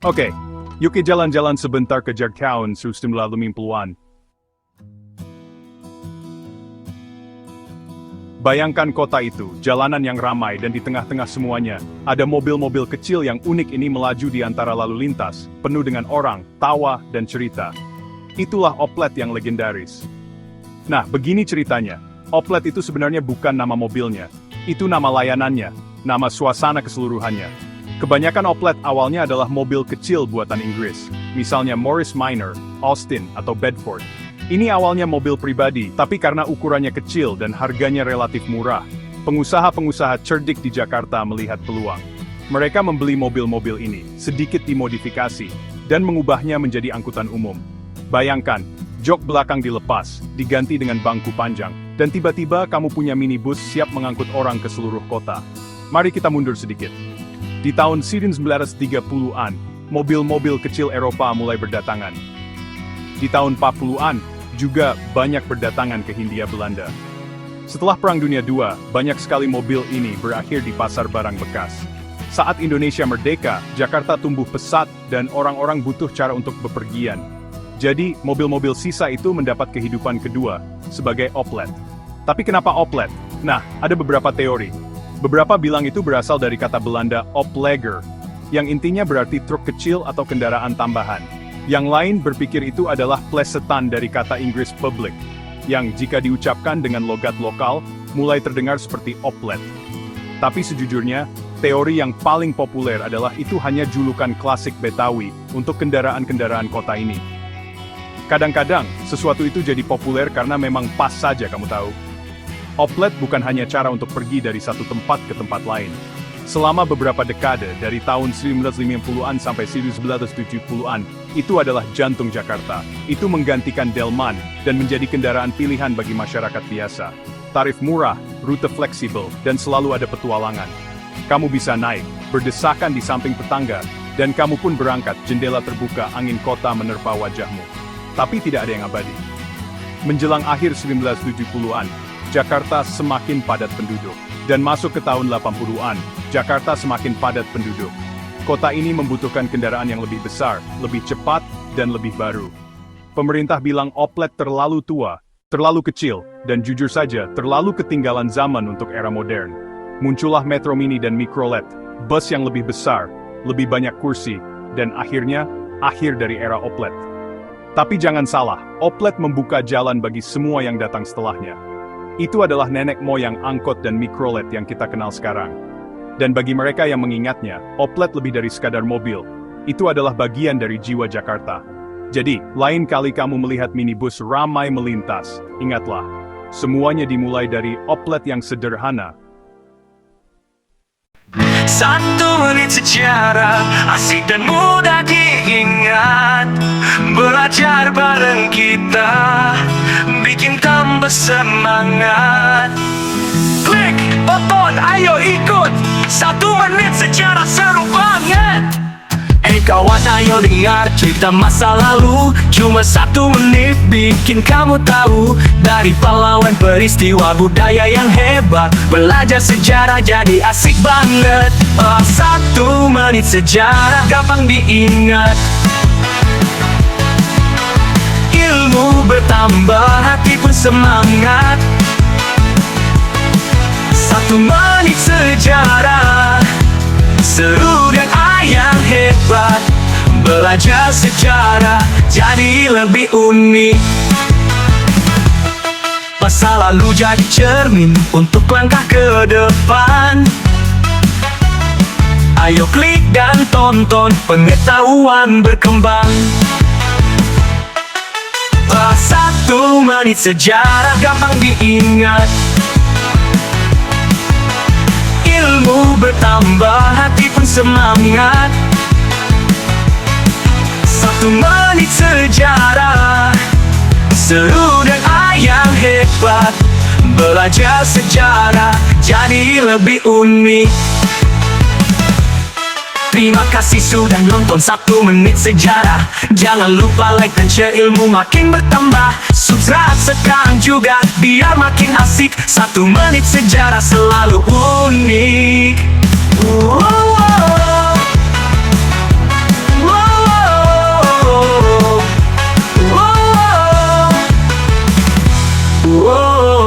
Oke, yuk jalan-jalan sebentar ke Jarkauan sistem lalu mimpian. Bayangkan kota itu, jalanan yang ramai dan di tengah-tengah semuanya, ada mobil-mobil kecil yang unik ini melaju di antara lalu lintas, penuh dengan orang, tawa, dan cerita. Itulah Oplet yang legendaris. Nah, begini ceritanya. Oplet itu sebenarnya bukan nama mobilnya. Itu nama layanannya, nama suasana keseluruhannya. Kebanyakan Oplet awalnya adalah mobil kecil buatan Inggris, misalnya Morris Minor, Austin, atau Bedford. Ini awalnya mobil pribadi, tapi karena ukurannya kecil dan harganya relatif murah, pengusaha-pengusaha cerdik di Jakarta melihat peluang. Mereka membeli mobil-mobil ini, sedikit dimodifikasi, dan mengubahnya menjadi angkutan umum. Bayangkan, jok belakang dilepas, diganti dengan bangku panjang, dan tiba-tiba kamu punya minibus siap mengangkut orang ke seluruh kota. Mari kita mundur sedikit. Di tahun 1930-an, mobil-mobil kecil Eropa mulai berdatangan. Di tahun 40-an, juga banyak berdatangan ke Hindia Belanda. Setelah Perang Dunia II, banyak sekali mobil ini berakhir di pasar barang bekas. Saat Indonesia merdeka, Jakarta tumbuh pesat dan orang-orang butuh cara untuk bepergian. Jadi, mobil-mobil sisa itu mendapat kehidupan kedua, sebagai Oplet. Tapi kenapa Oplet? Nah, ada beberapa teori. Beberapa bilang itu berasal dari kata Belanda oplegger, yang intinya berarti truk kecil atau kendaraan tambahan. Yang lain berpikir itu adalah plesetan dari kata Inggris public, yang jika diucapkan dengan logat lokal, mulai terdengar seperti oplet. Tapi sejujurnya, teori yang paling populer adalah itu hanya julukan klasik Betawi untuk kendaraan-kendaraan kota ini. Kadang-kadang, sesuatu itu jadi populer karena memang pas saja kamu tahu. Oplet bukan hanya cara untuk pergi dari satu tempat ke tempat lain. Selama beberapa dekade, dari tahun 1950-an sampai 1970-an, itu adalah jantung Jakarta. Itu menggantikan delman, dan menjadi kendaraan pilihan bagi masyarakat biasa. Tarif murah, rute fleksibel, dan selalu ada petualangan. Kamu bisa naik, berdesakan di samping tetangga, dan kamu pun berangkat, jendela terbuka, angin kota menerpa wajahmu. Tapi tidak ada yang abadi. Menjelang akhir 1970-an, Jakarta semakin padat penduduk. Dan masuk ke tahun 80-an, Jakarta semakin padat penduduk. Kota ini membutuhkan kendaraan yang lebih besar, lebih cepat, dan lebih baru. Pemerintah bilang Oplet terlalu tua, terlalu kecil, dan jujur saja, terlalu ketinggalan zaman untuk era modern. Muncullah Metro Mini dan Mikrolet, bus yang lebih besar, lebih banyak kursi, dan akhirnya, akhir dari era Oplet. Tapi jangan salah, Oplet membuka jalan bagi semua yang datang setelahnya. Itu adalah nenek moyang angkot dan mikrolet yang kita kenal sekarang. Dan bagi mereka yang mengingatnya, Oplet lebih dari sekadar mobil. Itu adalah bagian dari jiwa Jakarta. Jadi, lain kali kamu melihat minibus ramai melintas, ingatlah, semuanya dimulai dari Oplet yang sederhana. Satu menit sejarah, asik dan mudah diingat. Belajar bareng kita, bikin tambah semangat. Klik button, ayo ikut. 1 menit sejarah seru banget. Kawan, ayo dengar cerita masa lalu. Cuma 1 menit bikin kamu tahu. Dari pahlawan peristiwa budaya yang hebat. Belajar sejarah jadi asik banget. 1 menit sejarah gampang diingat. Ilmu bertambah, hati pun semangat. 1 menit sejarah seru dan ayang hebat. Belajar sejarah jadi lebih unik. Masa lalu jadi cermin untuk langkah ke depan. Ayo klik dan tonton, pengetahuan berkembang. 1 menit sejarah gampang diingat. Ilmu bertambah, hati pun semangat. 1 menit sejarah seru dan ayang hebat. Belajar sejarah jadi lebih unik. Terima kasih sudah nonton 1 menit sejarah. Jangan lupa like dan share, ilmu makin bertambah. Subscribe sekarang juga biar makin asik. 1 menit sejarah selalu unik. Wow. Wow.